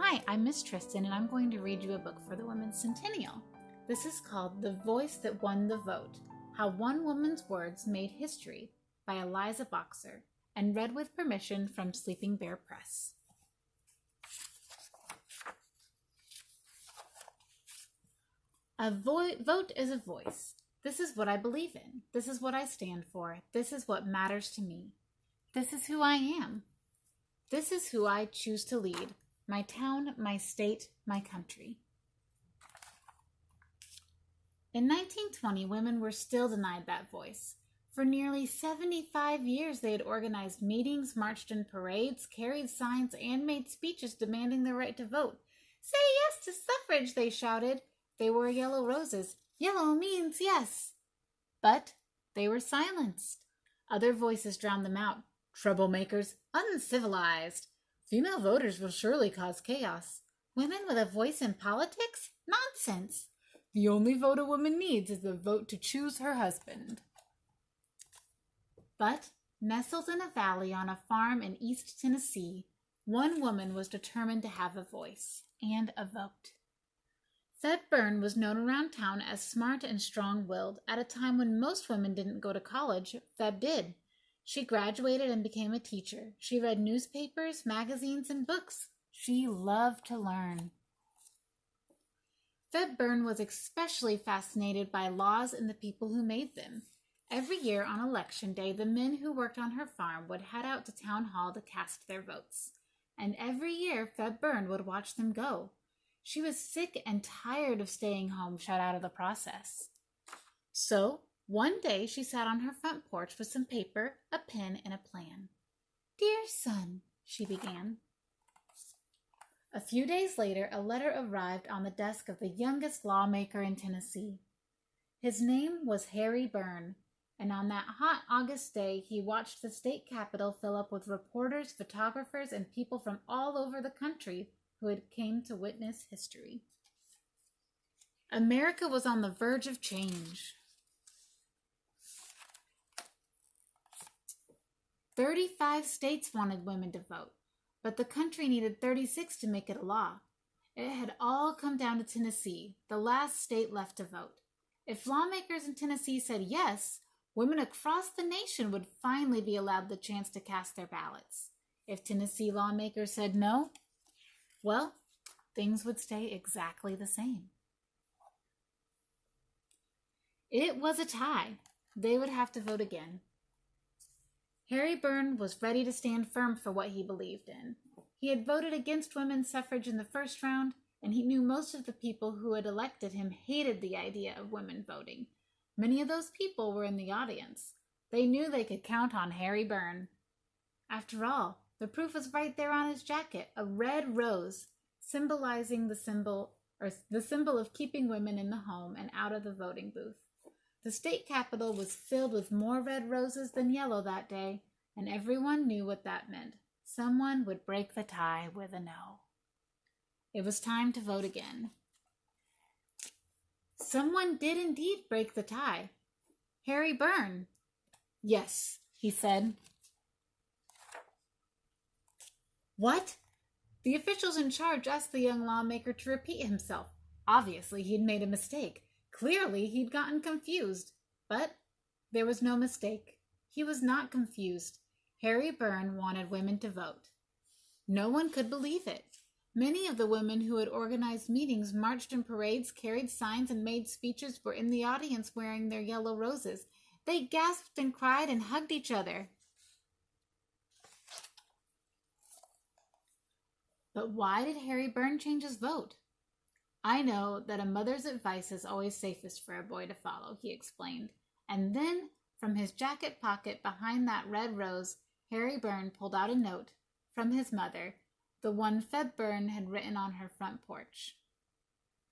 Hi, I'm Miss Tristen, and I'm going to read you a book for the Women's Centennial. This is called The Voice That Won the Vote, How One Woman's Words Made History by Elisa Boxer, and read with permission from Sleeping Bear Press. A vote is a voice. This is what I believe in. This is what I stand for. This is what matters to me. This is who I am. This is who I choose to lead. My town, my state, my country. In 1920, women were still denied that voice. For nearly 75 years, they had organized meetings, marched in parades, carried signs, and made speeches demanding their right to vote. "Say yes to suffrage," they shouted. They wore yellow roses. Yellow means yes. But they were silenced. Other voices drowned them out. Troublemakers, uncivilized. Female voters will surely cause chaos. Women with a voice in politics? Nonsense. The only vote a woman needs is the vote to choose her husband. But, nestled in a valley on a farm in East Tennessee, one woman was determined to have a voice and a vote. Feb Byrne was known around town as smart and strong-willed. At a time when most women didn't go to college, Feb did. She graduated and became a teacher. She read newspapers, magazines, and books. She loved to learn. Feb Byrne was especially fascinated by laws and the people who made them. Every year on election day, the men who worked on her farm would head out to town hall to cast their votes. And every year, Feb Byrne would watch them go. She was sick and tired of staying home, shut out of the process. So, one day she sat on her front porch with some paper, a pen, and a plan. "Dear son," she began. A few days later, a letter arrived on the desk of the youngest lawmaker in Tennessee. His name was Harry Byrne, and on that hot August day, he watched the state capitol fill up with reporters, photographers, and people from all over the country who had came to witness history. America was on the verge of change. 35 states wanted women to vote, but the country needed 36 to make it a law. It had all come down to Tennessee, the last state left to vote. If lawmakers in Tennessee said yes, women across the nation would finally be allowed the chance to cast their ballots. If Tennessee lawmakers said no, well, things would stay exactly the same. It was a tie. They would have to vote again. Harry Byrne was ready to stand firm for what he believed in. He had voted against women's suffrage in the first round, and he knew most of the people who had elected him hated the idea of women voting. Many of those people were in the audience. They knew they could count on Harry Byrne. After all, the proof was right there on his jacket, a red rose, symbolizing the symbol of keeping women in the home and out of the voting booth. The state capitol was filled with more red roses than yellow that day, and everyone knew what that meant. Someone would break the tie with a no. It was time to vote again. Someone did indeed break the tie. Harry Byrne. "Yes," he said. "What?" The officials in charge asked the young lawmaker to repeat himself. Obviously, he'd made a mistake. Clearly, he'd gotten confused. But there was no mistake. He was not confused. Harry Byrne wanted women to vote. No one could believe it. Many of the women who had organized meetings, marched in parades, carried signs, and made speeches were in the audience wearing their yellow roses. They gasped and cried and hugged each other. But why did Harry Byrne change his vote? "I know that a mother's advice is always safest for a boy to follow," he explained. And then, from his jacket pocket behind that red rose, Harry Byrne pulled out a note from his mother, the one Feb Byrne had written on her front porch.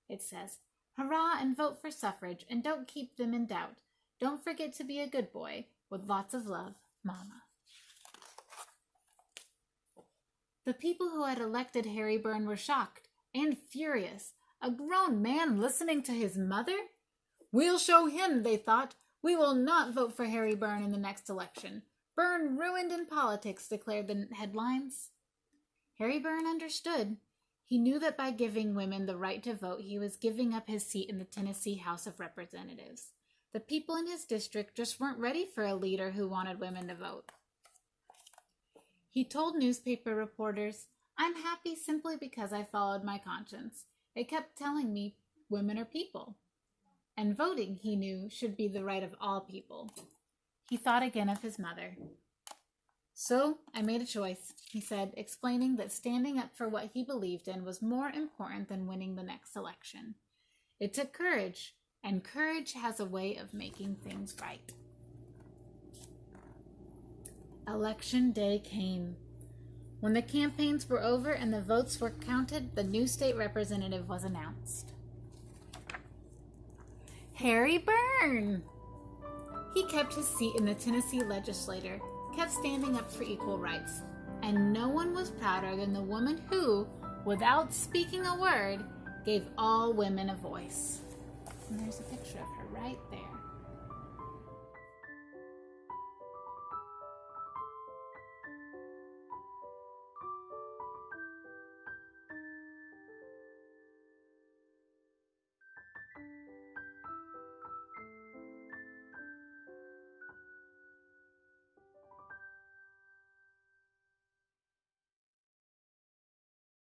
It says, "Hurrah and vote for suffrage, and don't keep them in doubt. Don't forget to be a good boy. With lots of love, Mama." The people who had elected Harry Byrne were shocked and furious. A grown man listening to his mother? "We'll show him," they thought. "We will not vote for Harry Byrne in the next election. Byrne ruined in politics," declared the headlines. Harry Byrne understood. He knew that by giving women the right to vote, he was giving up his seat in the Tennessee House of Representatives. The people in his district just weren't ready for a leader who wanted women to vote. He told newspaper reporters, "I'm happy simply because I followed my conscience. It kept telling me women are people. And voting, he knew, should be the right of all people." He thought again of his mother. "So I made a choice," he said, explaining that standing up for what he believed in was more important than winning the next election. It took courage, and courage has a way of making things right. Election day came. When the campaigns were over and the votes were counted, the new state representative was announced. Harry Byrne! He kept his seat in the Tennessee legislature, kept standing up for equal rights, and no one was prouder than the woman who, without speaking a word, gave all women a voice. And there's a picture of her right there.